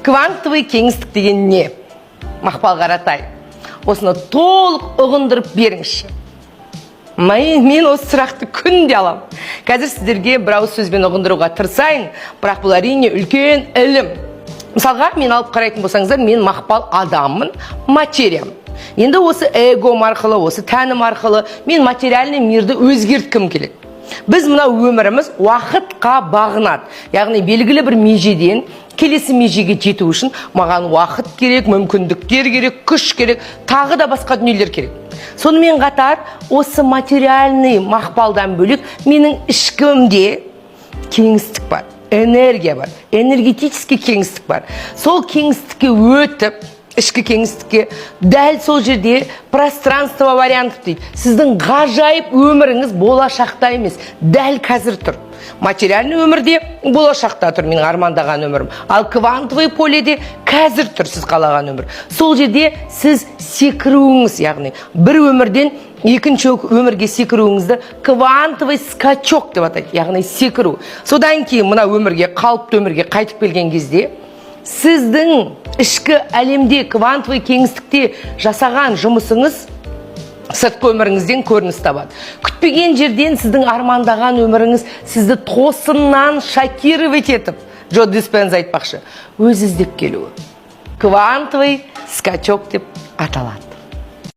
квантовый кеңістік деген не? Мақпал Қаратай, осыны толық ұғындырып беріңізші. Мен осы сұрақты күнде алам. Қазір сіздерге бір ауыз сөзбен ұғындыруға тырысайын, бірақ бұл әрине үлкен ілім. Мысалға, мен алып қарайтын болсаңыздар, мен Мақпал адаммын, материям. Енді осы эго арқылы, осы тәнім арқылы мен материальный мирді өзгерткім келеді. Біз мына өміріміз уақытқа бағынады. Яғни белгілі бір межеден келесі межеге жету үшін маған уақыт керек, мүмкіндіктер керек, күш керек, тағы да басқа дүниелер керек. Сонымен қатар осы материальный Мақпалдан бөлек менің ішкімде кеңістік бар, энергия бар, энергетический кеңістік бар. Сол кеңістікке өтіп, ішкі кеңістікке дәл сол жерде пространство вариантов дейді. Сіздің ғажайып өміріңіз болашақта емес, дәл қазір тұр. Материальный өмірде болашақта тұр менің армандаған өмірім. Ал квантовый поледе қазір тұр сіз қалаған өмір. Сол жерде сіз секіруіңіз, яғни бір өмірден екінші өмірге секіруіңізді квантовый скачок деп атайды, яғни секіру. Содан кейін мына өмірге, қалыпты өмірге қайтып келген кезде сіздің ішкі әлемде квантовый кеңістікте жасаған жұмысыңыз сыртқы өміріңізден көрініс табады. Күтпеген жерден сіздің армандаған өміріңіз сізді тосыннан шокировать етіп, Джо Диспенза айтпақшы, өз іздеп келуі. Квантовый скачок деп аталады.